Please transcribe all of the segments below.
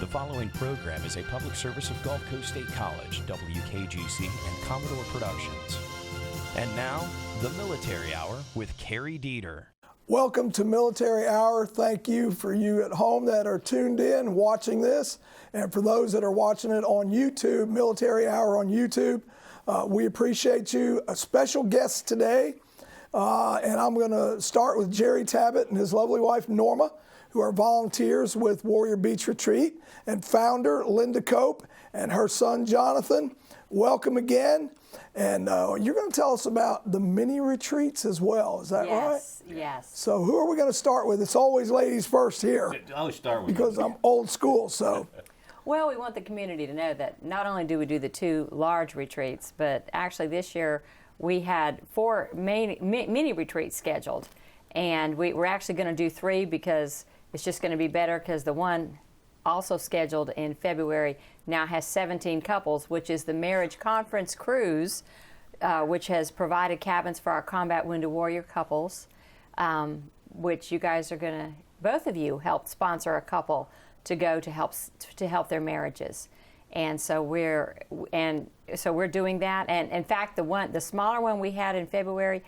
The following program is a public service of Gulf Coast State College, WKGC, and Commodore Productions. And now, the Military Hour with Carrie Dieter. Welcome to Military Hour. Thank you for you at home that are tuned in watching this. And for those that are watching it on YouTube, Military Hour on YouTube, we appreciate you. A special guest today. And I'm going to start with Jerry Tabbitt and his lovely wife, Norma, who are volunteers with Warrior Beach Retreat, and founder Linda Cope and her son Johnathan. Welcome again. And you're going to tell us about the mini retreats as well. Is that right? Yes, yes. So who are we going to start with? It's always ladies first here. I'll start with because I'm old school. So. Well, we want the community to know that not only do we do the two large retreats, but actually this year we had 4 mini retreats scheduled. And we're actually going to do 3 because it's just going to be better, because the one also scheduled in February now has 17 couples, which is the Marriage Conference Cruise, which has provided cabins for our combat wounded warrior couples, which you guys are going to, both of you helped sponsor a couple to go to help their marriages. And so we're doing that. And in fact, the smaller one we had in February,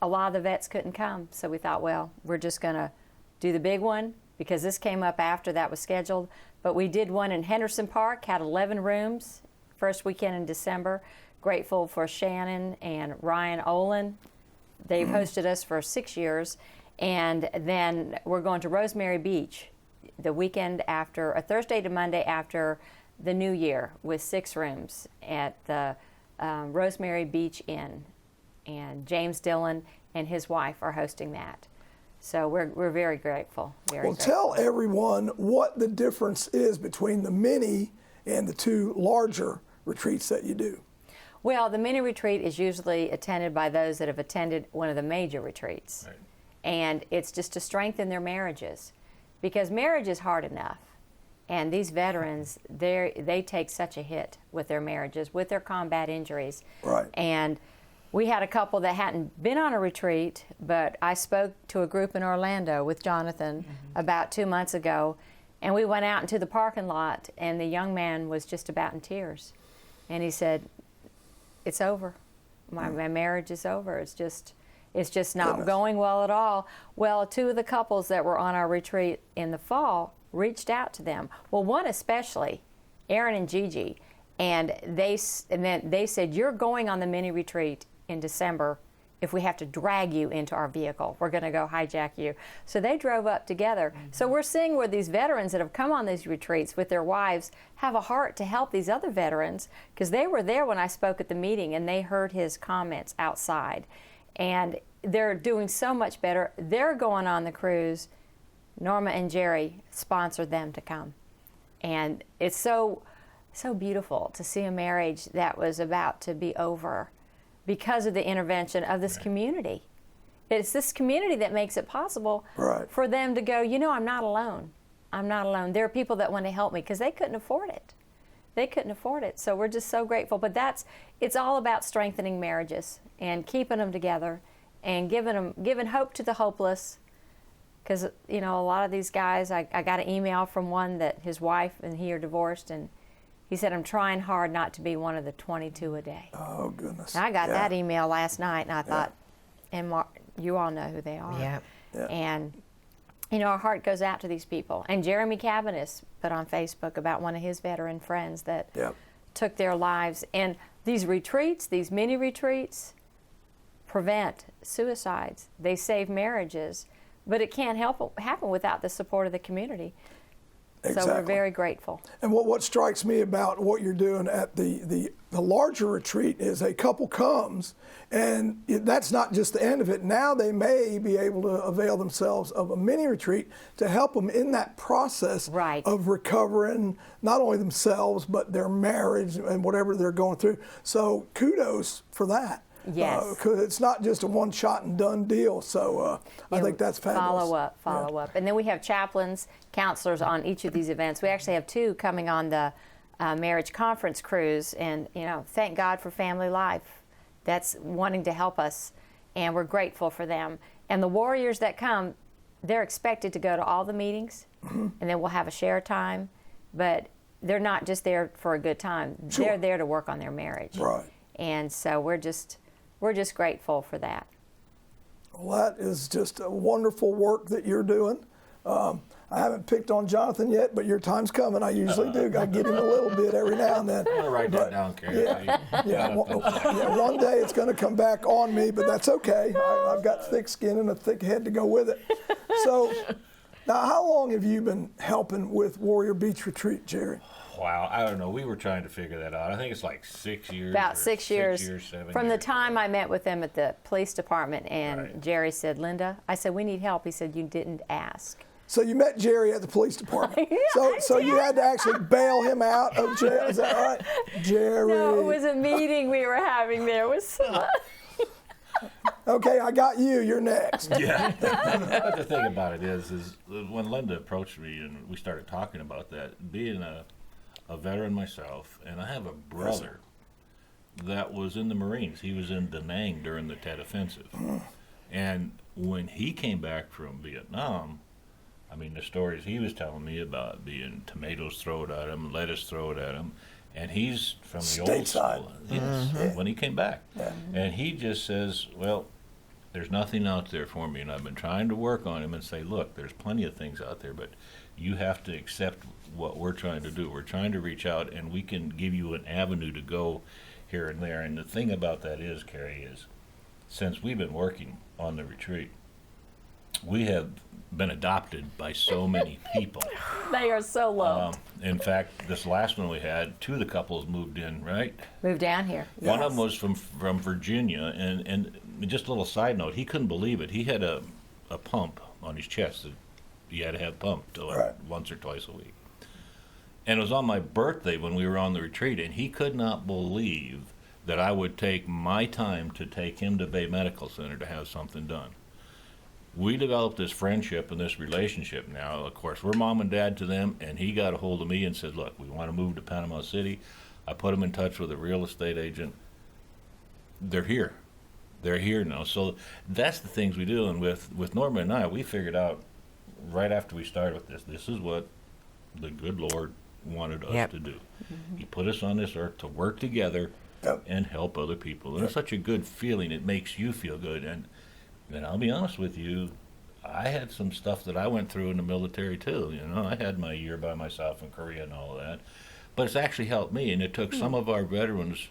a lot of the vets couldn't come. So we thought, well, we're just going to do the big one, because this came up after that was scheduled. But we did one in Henderson Park, had 11 rooms, first weekend in December. Grateful for Shannon and Ryan Olin. They've hosted us for 6 years. And then we're going to Rosemary Beach the weekend after, a Thursday to Monday after the New Year, with 6 rooms at the Rosemary Beach Inn. And James Dillon and his wife are hosting that. So we're very grateful. Well, tell everyone what the difference is between the mini and the 2 larger retreats that you do. Well, the mini retreat is usually attended by those that have attended one of the major retreats. Right. And it's just to strengthen their marriages, because marriage is hard enough. And these veterans, they take such a hit with their marriages, with their combat injuries. Right. And we had a couple that hadn't been on a retreat, but I spoke to a group in Orlando with Johnathan about 2 months ago, and we went out into the parking lot, and the young man was just about in tears. And he said, "It's over. My marriage is over. It's just not going well at all." Well, 2 of the couples that were on our retreat in the fall reached out to them. Well, one especially, Aaron and Gigi, and they said, "You're going on the mini retreat in December. If we have to drag you into our vehicle, we're going to go hijack you." So they drove up together. So we're seeing where these veterans that have come on these retreats with their wives have a heart to help these other veterans, because they were there when I spoke at the meeting and they heard his comments outside. And they're doing so much better. They're going on the cruise. Norma and Jerry sponsored them to come. And it's so beautiful to see a marriage that was about to be over because of the intervention of this community. It's this community that makes it possible for them to go, I'm not alone. I'm not alone. There are people that want to help me, because they couldn't afford it. They couldn't afford it. So we're just so grateful. But it's all about strengthening marriages and keeping them together and giving hope to the hopeless. Because, a lot of these guys, I got an email from one that his wife and he are divorced, and he said, "I'm trying hard not to be one of the 22 a day." Oh, goodness. And I got that email last night, and I thought, and you all know who they are. Yeah. And, our heart goes out to these people. And Jeremy Cabanis put on Facebook about one of his veteran friends that took their lives. And these retreats, these mini retreats, prevent suicides. They save marriages. But it can't happen without the support of the community. Exactly. So we're very grateful. And what strikes me about what you're doing at the larger retreat is a couple comes, and that's not just the end of it. Now they may be able to avail themselves of a mini retreat to help them in that process of recovering not only themselves, but their marriage and whatever they're going through. So kudos for that. Yes. Because it's not just a one-shot and done deal. So I think that's fabulous. Follow up. And then we have chaplains, counselors on each of these events. We actually have 2 coming on the Marriage Conference Cruise. And, thank God for Family Life. That's wanting to help us. And we're grateful for them. And the warriors that come, they're expected to go to all the meetings. And then we'll have a share time. but they're not just there for a good time. Sure. They're there to work on their marriage. Right. And so we're just grateful for that. Well, that is just a wonderful work that you're doing. I haven't picked on Johnathan yet, but your time's coming. I usually do. I get him a little bit every now and then. I'm going to write that down, Carrie. Yeah, one day it's going to come back on me, but that's okay. I've got thick skin and a thick head to go with it. So, now how long have you been helping with Warrior Beach Retreat, Jerry? Wow, I don't know. We were trying to figure that out. I think it's like 6 years. About 6 years. 7 From years. the time I met with them at the police department, and Right. Jerry said, Linda, I said, we need help. He said, you didn't ask. So you met Jerry at the police department. Yeah, so you had to actually bail him out of jail. Is that right? Jerry. No, it was a meeting we were having there. It was Okay, I got you. You're next. Yeah. But the thing about it is when Linda approached me and we started talking about that, being a veteran myself, and I have a brother that was in the Marines. He was in Da Nang during the Tet Offensive. And when he came back from Vietnam, I mean, the stories he was telling me about being tomatoes thrown at him, lettuce thrown at him, and he's from the old school. Yes, when he came back. Yeah. And he just says, well, there's nothing out there for me, and I've been trying to work on him and say, look, there's plenty of things out there, but you have to accept what we're trying to do. We're trying to reach out, and we can give you an avenue to go here and there. And the thing about that is, Carrie, is since we've been working on the retreat, we have been adopted by so many people. they are so loved. In fact, this last one we had, 2 of the couples moved in, right? Moved down here. One of them was from Virginia, and just a little side note, he couldn't believe it. He had a pump on his chest that he had to have pumped once or twice a week. And it was on my birthday when we were on the retreat, and he could not believe that I would take my time to take him to Bay Medical Center to have something done. We developed this friendship and this relationship now. Of course, we're mom and dad to them, and he got a hold of me and said, look, we want to move to Panama City. I put him in touch with a real estate agent. They're here. They're here now. So that's the things we do. And with Norma and I, we figured out right after we started with this is what the good Lord wanted us to do. He put us on this earth to work together and help other people. And it's such a good feeling. It makes you feel good. And I'll be honest with you, I had some stuff that I went through in the military too. You know, I had my year by myself in Korea and all of that. But it's actually helped me, and it took some of our veterans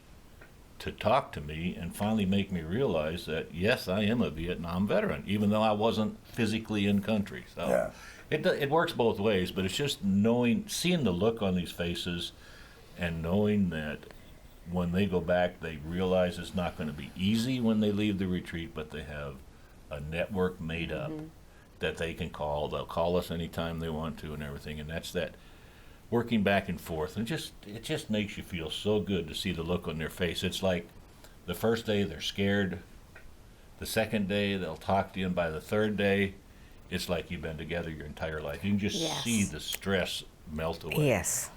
to talk to me and finally make me realize that, yes, I am a Vietnam veteran, even though I wasn't physically in country. So it works both ways, but it's just seeing the look on these faces and knowing that when they go back, they realize it's not going to be easy when they leave the retreat, but they have a network made up that they can call. They'll call us anytime they want to and everything, and that's that working back and forth. And it just makes you feel so good to see the look on their face. It's like the first day they're scared, the second day they'll talk to you, and by the third day, it's like you've been together your entire life. You can just see the stress melt away. Yes.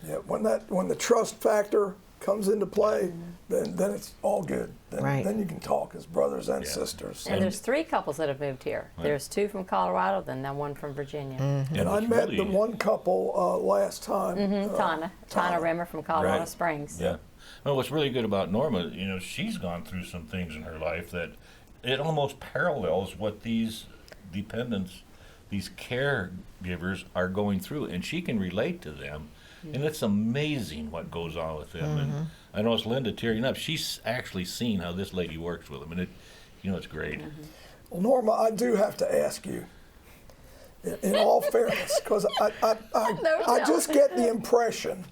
Yeah, when the trust factor comes into play, then it's all good. Then you can talk as brothers and sisters. And there's 3 couples that have moved here. Right. There's 2 from Colorado, then that one from Virginia. And I met the one couple last time. Tana Rimmer from Colorado Springs. Yeah. Well, what's really good about Norma, you know, she's gone through some things in her life that it almost parallels what these dependents, these caregivers are going through, and she can relate to them. And it's amazing what goes on with them. And I know it's Linda tearing up. She's actually seen how this lady works with them, and it's great. Well, Norma, I do have to ask you, in all fairness, because I just get the impression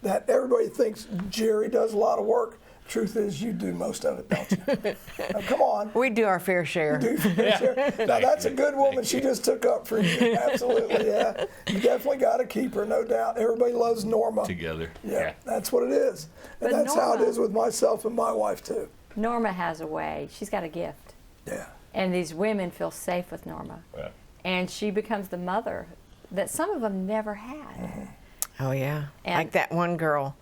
that everybody thinks Jerry does a lot of work. Truth is, you do most of it, don't you? Now, come on. We do our fair share. You do fair share. Now, that's a good woman. She just took up for you. Absolutely, yeah. You definitely got to keep her, no doubt. Everybody loves Norma. Together. Yeah, that's what it is. And But that's how it Norma- is with myself and my wife, too. Norma has a way. She's got a gift. Yeah. And these women feel safe with Norma. Yeah. And she becomes the mother that some of them never had. Oh, yeah. And- like that one girl.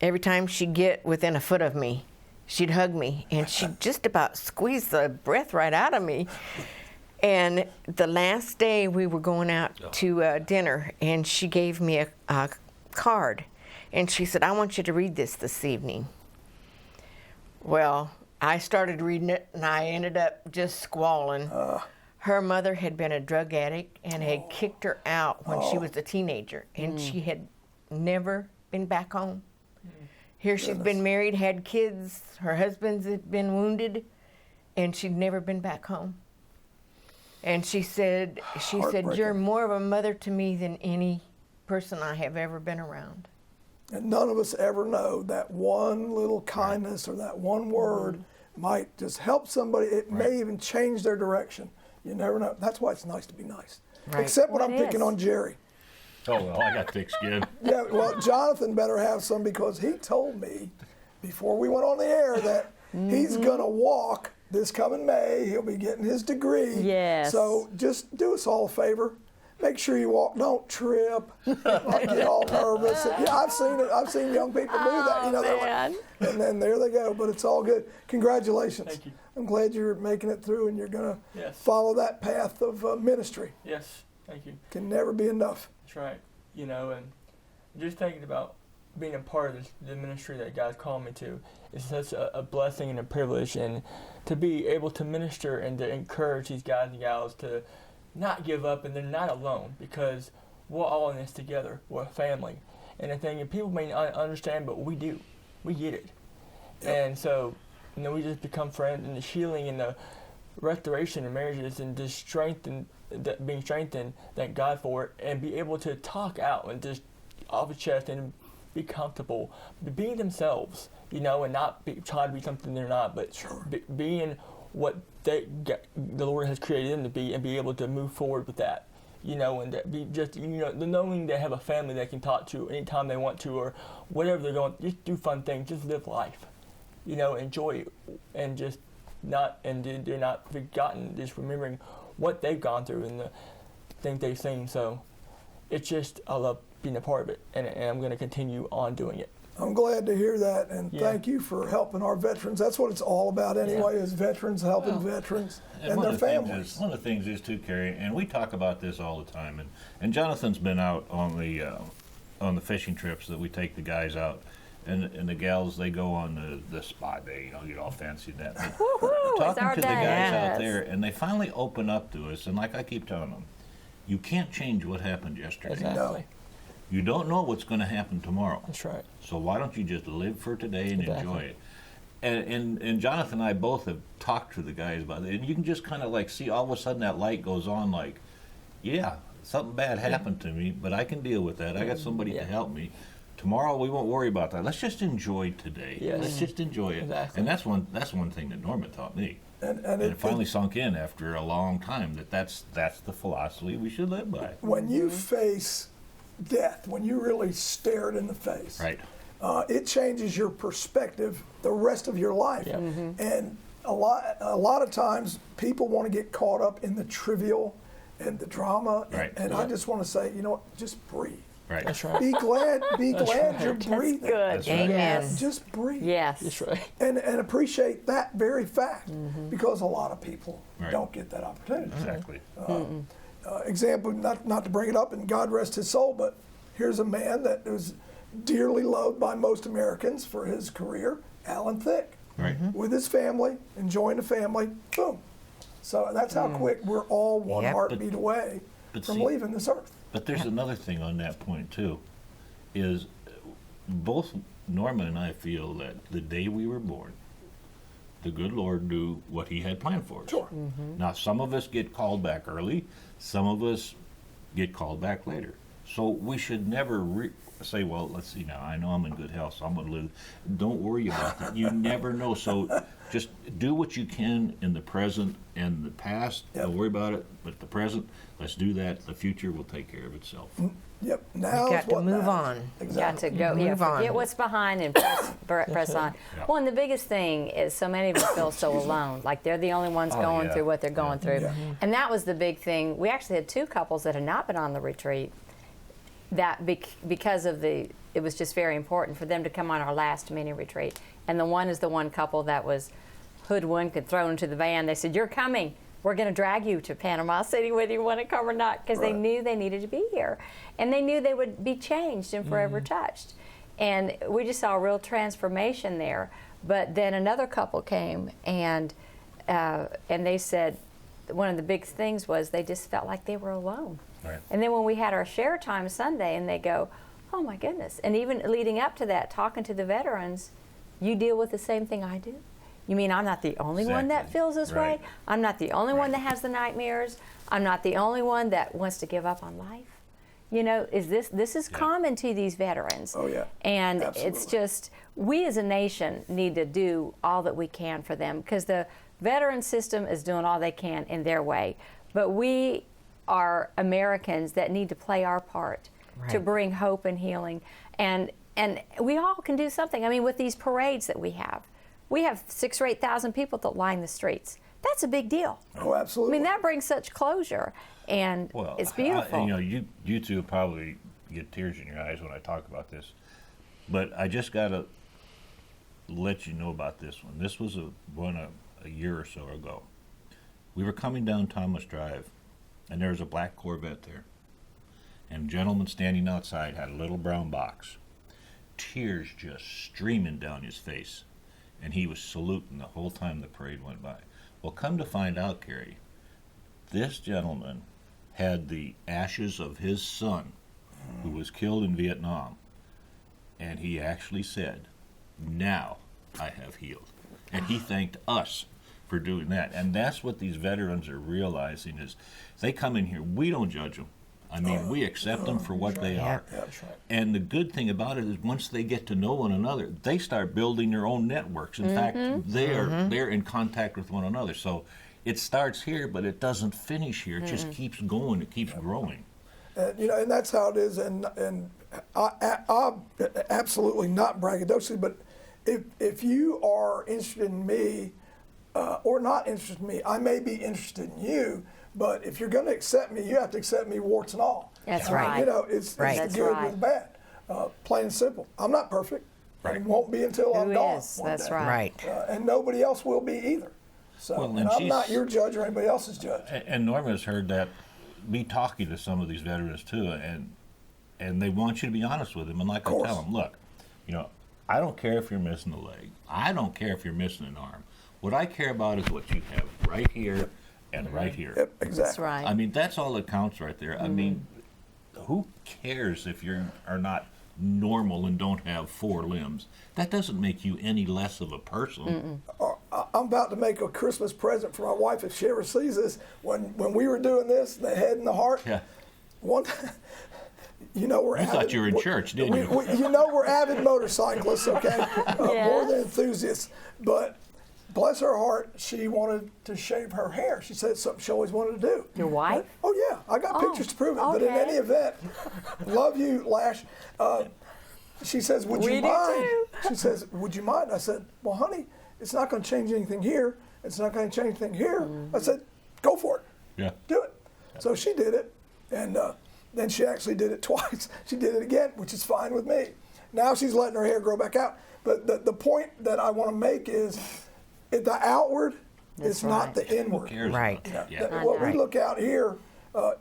Every time she'd get within a foot of me, she'd hug me, and she'd just about squeeze the breath right out of me. And the last day we were going out to dinner, and she gave me a card. And she said, I want you to read this evening. Well, I started reading it, and I ended up just squalling. Her mother had been a drug addict and had kicked her out when she was a teenager, and she had never been back home. Here she'd been married, had kids, her husband's had been wounded, and she'd never been back home. And she said, you're more of a mother to me than any person I have ever been around. And none of us ever know that one little kindness or that one word might just help somebody. It may even change their direction. You never know. That's why it's nice to be nice. Right. Except when I'm picking on Jerry. Oh, well, I got thick skin. Yeah, well, Johnathan better have some because he told me before we went on the air that he's going to walk this coming May. He'll be getting his degree. Yes. So just do us all a favor. Make sure you walk. Don't trip. Don't get all nervous. Yeah, I've seen it. I've seen young people do that. You know, they're like, and then there they go. But it's all good. Congratulations. Thank you. I'm glad you're making it through and you're going to Yes. follow that path of ministry. Yes, thank you. Can never be enough. That's right. You know, and just thinking about being a part of the ministry that God's called me to is such a blessing and a privilege, and to be able to minister and to encourage these guys and gals to not give up, and they're not alone, because we're all in this together. We're a family. And the thing, and people may not understand, but we do. We get it. Yep. And so, you know, we just become friends, and the healing and the restoration of marriages and just strengthen, being strengthened, thank God for it, and be able to talk out and just off the chest and be comfortable, being themselves, you know, and not try to be something they're not, but being what the Lord has created them to be, and be able to move forward with that, you know, and be just, you know, the knowing they have a family they can talk to anytime they want to, or whatever they're going, just do fun things, just live life, you know, enjoy it, and just not, and they're not forgotten, just remembering what they've gone through and the things they've seen. So it's just, I love being a part of it, and I'm going to continue on doing it. I'm glad to hear that, and thank you for helping our veterans. That's what it's all about anyway, is veterans helping veterans and their families. One of the things is too, Carrie, and we talk about this all the time, and Jonathan's been out on the fishing trips that we take the guys out, and the gals, they go on the spa day, you know, get all fancy and that. Talking to the guys out there, and they finally open up to us, and like I keep telling them, you can't change what happened yesterday. Exactly. No. You don't know what's going to happen tomorrow. That's right. So why don't you just live for today and enjoy it? And Johnathan and I both have talked to the guys about it, and you can just kind of like see all of a sudden that light goes on, like, yeah, something bad happened to me, but I can deal with that. I got somebody to help me. Tomorrow we won't worry about that. Let's just enjoy today. Yes. Let's just enjoy it. Exactly. And that's one thing that Norma taught me. And it finally sunk in after a long time that's the philosophy we should live by. when you face death, when you really stare it in the face, Right. It changes your perspective the rest of your life. Yeah. And a lot of times people want to get caught up in the trivial and the drama. Right. And I just want to say, you know what, just breathe. Right. That's right. Be glad you're breathing. Good. That's right. Amen. Yes. Just breathe. Yes. That's right. And appreciate that very fact, because a lot of people Right. don't get that opportunity. Exactly. Example, not to bring it up, and God rest his soul, but here's a man that was dearly loved by most Americans for his career, Alan Thicke. Right. With his family, enjoying the family, boom. So that's how quick we're all one Yep. heartbeat away but from see- leaving this earth. But there's another thing on that point too, is both Norma and I feel that the day we were born, the good Lord knew what he had planned for us. Sure. Now some of us get called back early, some of us get called back later. So we should never say, well, let's see now, I know I'm in good health, so I'm going to live. Don't worry about that. You never know. So just do what you can in the present and the past. Yep. Don't worry about it. But the present, let's do that. The future will take care of itself. Yep. Now got to move on. Got to go. Yeah, Move on. forget what's behind and press on. Yeah. Well, and the biggest thing is so many of them feel so alone, like they're the only ones going yeah. through what they're going through. Yeah. And that was the big thing. We actually had two couples that had not been on the retreat. That because of it was just very important for them to come on our last mini retreat. And the one is the one couple that was hoodwinked and thrown into the van. They said, "You're coming. we're going to drag you to Panama City whether you want to come or not, because they knew they needed to be here. And they knew they would be changed and forever touched. And we just saw a real transformation there. But then another couple came, and they said one of the big things was they just felt like they were alone. Right. And then when we had our share time Sunday, and they go, oh my goodness. And even leading up to that, talking to the veterans, you deal with the same thing I do? You mean I'm not the only one that feels this way? I'm not the only one that has the nightmares? I'm not the only one that wants to give up on life? You know, this is common to these veterans. Oh, yeah. And Absolutely. it's just, we as a nation need to do all that we can for them, because the veteran system is doing all they can in their way. But we are Americans that need to play our part to bring hope and healing. And we all can do something. I mean, with these parades that we have 6,000 or 8,000 people that line the streets. That's a big deal. Oh, absolutely. I mean, that brings such closure, and it's beautiful. You two probably get tears in your eyes when I talk about this, but I just got to let you know about this one. This was a year or so ago. We were coming down Thomas Drive, and there was a black Corvette there, and a gentleman standing outside had a little brown box, tears just streaming down his face, and he was saluting the whole time the parade went by. Well, come to find out, Carrie, this gentleman had the ashes of his son, who was killed in Vietnam, and he actually said, now I have healed. And he thanked us for doing that. And that's what these veterans are realizing is they come in here, we don't judge them. I mean, we accept them for what they are. That's right. And the good thing about it is once they get to know one another, they start building their own networks. In fact, they're in contact with one another. So it starts here, but it doesn't finish here. It just keeps going. It keeps growing. And that's how it is. And I'm absolutely not braggadocious, but if you are interested in me or not interested in me, I may be interested in you. But if you're going to accept me, you have to accept me warts and all. That's right. You know, it's the good with the bad. Plain and simple. I'm not perfect. I won't be until I'm gone. That's day. right. And nobody else will be either. So, Well, and I'm not your judge or anybody else's judge. And Norma has heard that, me talking to some of these veterans too, and they want you to be honest with them. And like I tell them, look, I don't care if you're missing a leg. I don't care if you're missing an arm. What I care about is what you have right here and right here. Yep, exactly. That's right. I mean, that's all that counts right there. I mean, who cares if you are not normal and don't have 4 limbs? That doesn't make you any less of a person. I'm about to make a Christmas present for my wife if she ever sees this. When we were doing this, the head and the heart, one, You thought you were in church, didn't you? We're avid motorcyclists, okay? More than enthusiasts. But bless her heart, she wanted to shave her hair. She said it's something she always wanted to do. Your wife? Oh, yeah. I got pictures to prove it. But in any event, love you, Lash. She says, would you mind? She says, would you mind? I said, well, honey, it's not going to change anything here. It's not going to change anything here. I said, go for it. Yeah. Do it. So she did it. And then she actually did it twice. She did it again, which is fine with me. Now she's letting her hair grow back out. But the point that I want to make is the outward is not the inward. Who cares Right. about that? What we look out here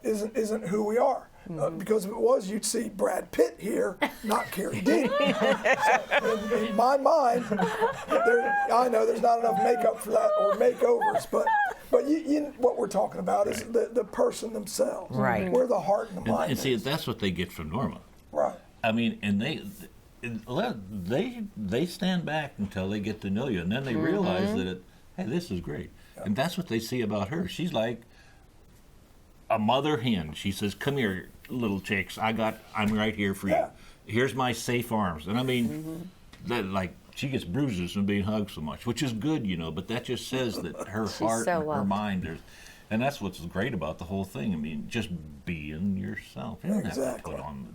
isn't who we are. Because if it was, you'd see Brad Pitt here, not Carrie Dean. So in my mind, I know there's not enough makeup for that or makeovers, but what we're talking about is the person themselves. Right. Where the heart and the mind And see, is. that's what they get from Norma. Right. I mean, and they stand back until they get to know you, and then they realize that, hey, this is great. And that's what they see about her. She's like a mother hen. She says, come here, little chicks. I'm right here for you. Here's my safe arms. And I mean, that like she gets bruises from being hugged so much, which is good, but that just says that her heart so and her loved. mind, and that's what's great about the whole thing. I mean, just being yourself. You don't have to Exactly. put on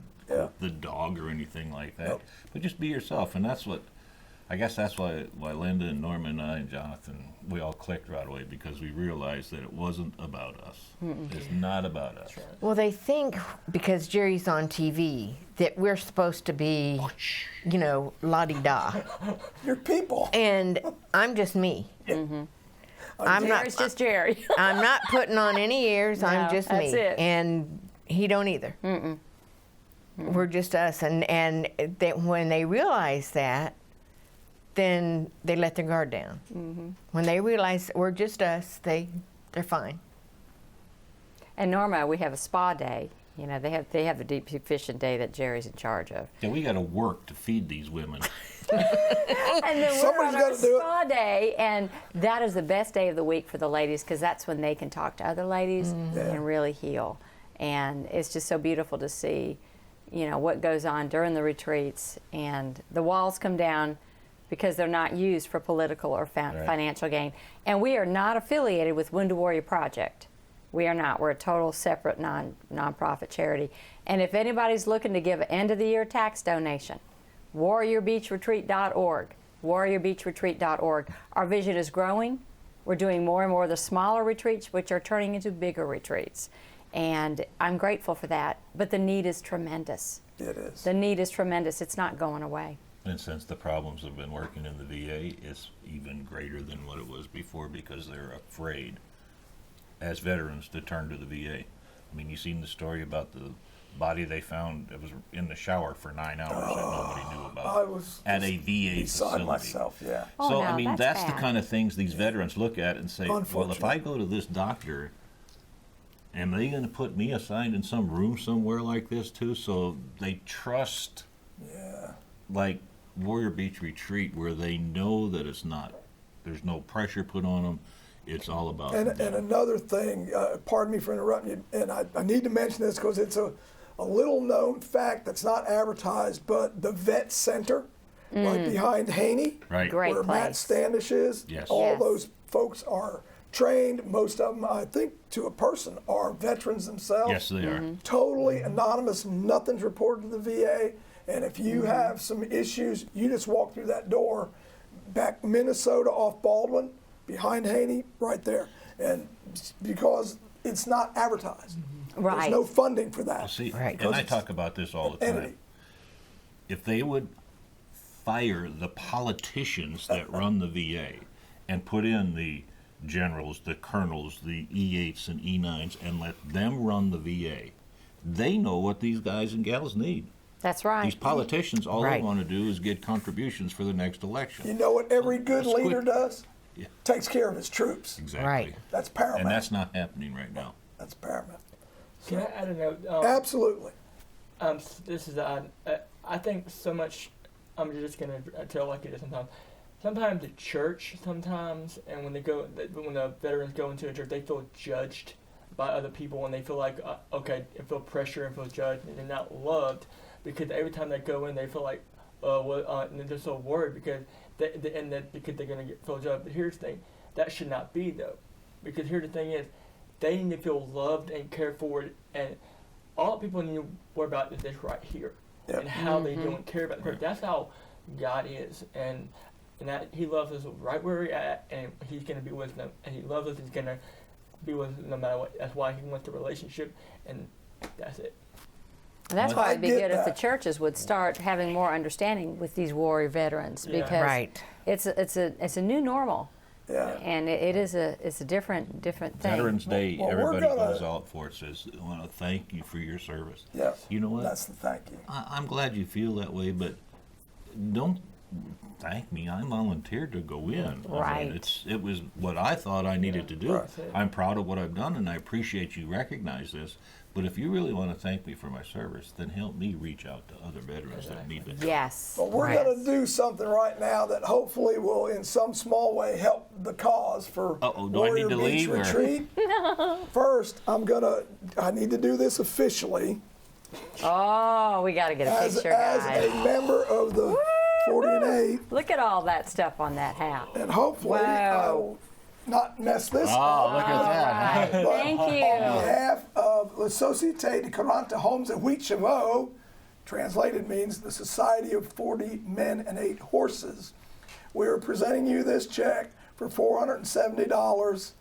the dog or anything like that, but just be yourself. And that's what, I guess that's why Linda and Norma and I and Johnathan, we all clicked right away, because we realized that it wasn't about us. It's not about us. Well, they think because Jerry's on TV that we're supposed to be, la-di-da. You're people. And I'm just me. I'm not. Jerry's just Jerry. I'm not putting on any airs. No, I'm just that's me, it. and he don't either. We're just us, and when they realize that, then they let their guard down. When they realize we're just us, they're fine. And Norma, we have a spa day. You know, they have a deep sea fishing day that Jerry's in charge of. Yeah, we got to work to feed these women. And then we're Somebody's on our gotta do it. spa day, and that is the best day of the week for the ladies because that's when they can talk to other ladies and really heal. And it's just so beautiful to see, you know, what goes on during the retreats. And the walls come down because they're not used for political or financial gain. And we are not affiliated with Wounded Warrior Project. We are not. We're a total separate nonprofit charity. And if anybody's looking to give an end-of-the-year tax donation, warriorbeachretreat.org, warriorbeachretreat.org. Our vision is growing. We're doing more and more of the smaller retreats, which are turning into bigger retreats. And I'm grateful for that. But the need is tremendous. It is. The need is tremendous. It's not going away. And since the problems have been working in the VA, it's even greater than what it was before because they're afraid, as veterans, to turn to the VA. I mean, you seen the story about the body they found that was in the shower for 9 hours that nobody knew about I was at a VA beside facility. myself, yeah. Oh, So, no, I mean, that's the bad. kind of things these veterans look at and say, well, if Unfortunate. I go to this doctor, am they going to put me assigned in some room somewhere like this too? So they trust, like Warrior Beach Retreat, where they know that it's not, there's no pressure put on them. It's all about And them. another thing, pardon me for interrupting you, and I need to mention this because it's a little known fact that's not advertised, but the Vet Center, right behind Haney, Right. Great where Matt place. Standish is, Yes. all Yes. those folks are trained. Most of them, I think, to a person, are veterans themselves. Yes, they are. Totally anonymous, nothing's reported to the VA. And if you have some issues, you just walk through that door, back Minnesota off Baldwin, behind Haney, right there. And because it's not advertised. Right. There's no funding for that. See, Right. and I it's talk about this all the time. entity. If they would fire the politicians that run the VA and put in the generals, the colonels, the E8s and E9s, and let them run the VA, they know what these guys and gals need. That's right. These politicians, all Right. they want to do is get contributions for the next election. You know what every good Let's leader quit. does? Yeah. Takes care of his troops. Exactly. Right. That's paramount. And that's not happening right now. That's paramount. Can I add a note? Absolutely. This is I think so much. I'm just gonna tell like it is sometimes. Sometimes the church, and when the veterans go into a church, they feel judged by other people, and they feel like they feel pressure and feel judged, and they're not loved because every time they go in, they feel like and they're so worried because because they're gonna feel judged. But here's the thing, that should not be though, because here's the thing is, they need to feel loved and cared for, and all people need to worry about is this right here, Yep. and how they do and care about the person. That's how God is, and that He loves us right where we're at, and He's going to be with them, and He loves us. He's going to be with us no matter what. That's why He wants the relationship, and that's it. And that's why it'd be I get good if the that. churches would start having more understanding with these warrior veterans Yeah. because Right. it's a new normal, Yeah. and it's a different thing. Veterans Day, Well, we're everybody gonna- goes out for it, says, I want to thank you for your service. Yes. You know what? That's the thank you. I'm glad you feel that way, but don't thank me. I volunteered to go in. I Right. mean, it was what I thought I needed to do. Right. I'm proud of what I've done, and I appreciate you recognize this. But if you really want to thank me for my service, then help me reach out to other veterans that need it. Yes. But we're Right. going to do something right now that hopefully will, in some small way, help the cause for Uh-oh, do I Warrior need to Beach leave, or- Retreat. First, I need to do this officially Oh, we got to get a as picture, a guys. member of the 40 and 8, Look at all that stuff on that hat. and hopefully I Wow. will not mess this Oh, up. look at that. Right. Thank On you. behalf of La Société de 40 Hommes et 8 Chevaux, translated means the Society of 40 Men and 8 Horses, we are presenting you this check for $470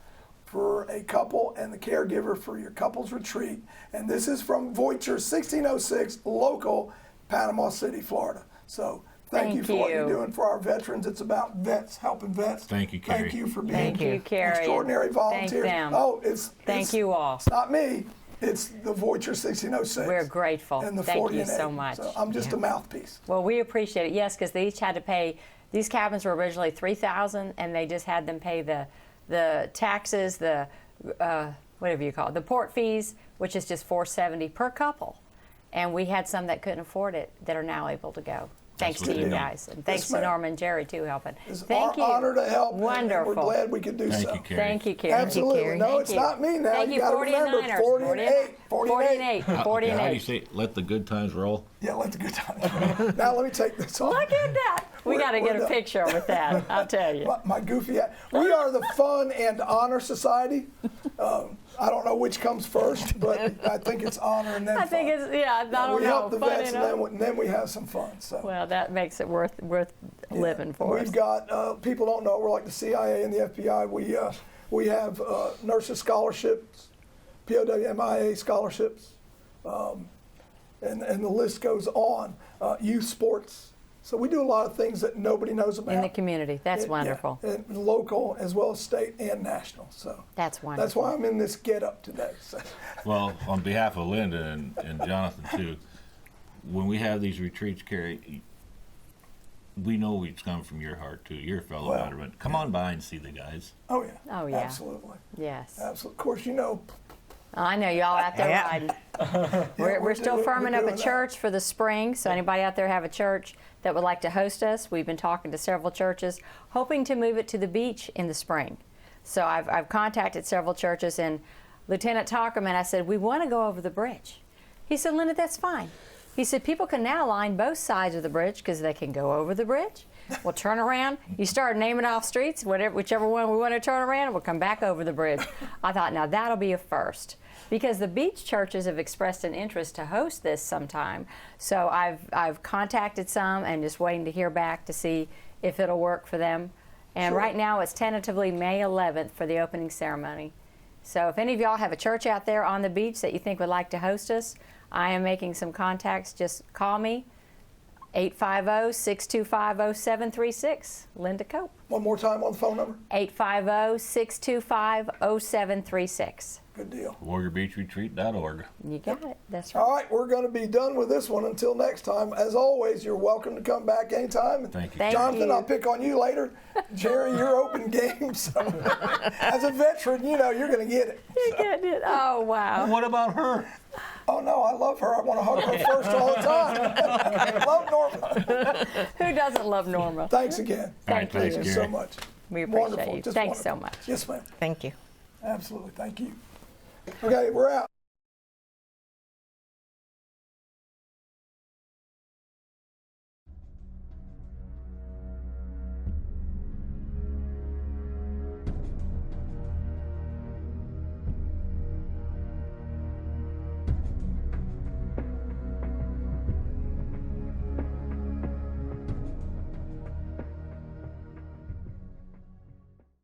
for a couple and the caregiver for your couple's retreat. And this is from Voyager 1606, local, Panama City, Florida. So Thank you for what you're you. doing for our veterans. It's about vets, helping vets. Thank you, Carrie. Thank you for being Thank you, Carrie. extraordinary volunteers. Thank them. Oh, Thank you all. It's not me. It's the Voyager 1606. We're grateful. And the Thank 40 you and so 80. much. So I'm just a mouthpiece. Well, we appreciate it. Yes, because they each had to pay. These cabins were originally $3,000, and they just had them pay the taxes, the whatever you call it, the port fees, which is just $470 per couple. And we had some that couldn't afford it that are now able to go. Thanks That's to what you they do. guys, and thanks Yes, to ma'am. Norma and Jerry too helping. It's Thank you. our honor to help. and Wonderful. we're glad we could do Thank so. you, Carrie. Thank you, Carrie. Absolutely. Carrie. No, Thank it's you. not me now. Thank you, got to remember 49ers. 40 and 8. 40 and 8. 40 and How do you 8. say, let the good times roll? Yeah, let the good times roll. Now let me take this off. Look at that. We got to We're get a done. picture with that. I'll tell you. My goofy ass. We are the Fun and Honor Society. I don't know which comes first, but I think it's honor and then I think fun. it's I don't we know. help the Fun vets, enough. and then we have some fun. So Well, that makes it worth living for us. we've got people don't know we're like the CIA and the FBI. We have nurses scholarships, POWMIA scholarships, and the list goes on. Youth sports. So we do a lot of things that nobody knows about In the community. That's Yeah, wonderful. and local as well as state and national. So That's wonderful. that's why I'm in this get up today. So. Well, on behalf of Linda and Johnathan too, when we have these retreats, Carrie, we know it's come from your heart too. You're a fellow Well, veteran. Come on by and see the guys. Oh yeah. Oh, yeah. Absolutely. Yes. Absolutely. Of course, you know. I know y'all out there Yeah. riding. We're still firming up doing a that. church for the spring. So anybody out there have a church that would like to host us? We've been talking to several churches, hoping to move it to the beach in the spring. So I've contacted several churches, and Lieutenant Talkerman, I said, we want to go over the bridge. He said, Linda, that's fine. He said, people can now line both sides of the bridge because they can go over the bridge. We'll turn around. You start naming off streets, whichever one we want to turn around, we'll come back over the bridge. I thought, now that'll be a first. Because the beach churches have expressed an interest to host this sometime. So I've contacted some and just waiting to hear back to see if it'll work for them. And Sure. right now it's tentatively May 11th for the opening ceremony. So if any of y'all have a church out there on the beach that you think would like to host us, I am making some contacts. Just call me, 850-625-0736, Linda Cope. One more time on the phone number. 850-625-0736. Good deal. WarriorBeachRetreat.org. You got it. That's right. All right, we're going to be done with this one. Until next time, as always, you're welcome to come back anytime. Thank you. Thank Johnathan, you. I'll pick on you later. Jerry, you're open game. So, as a veteran, you know you're going to get it. You get it. Oh, wow. What about her? Oh no, I love her. I want to hug her first all the time. I love Norma. Who doesn't love Norma? Thanks again. All right, Thank thanks, Thank you Gary. so much. We appreciate Wonderful. you. Just Thanks wonderful. so much. Yes, ma'am. Thank you. Absolutely. Thank you. Okay, we're out.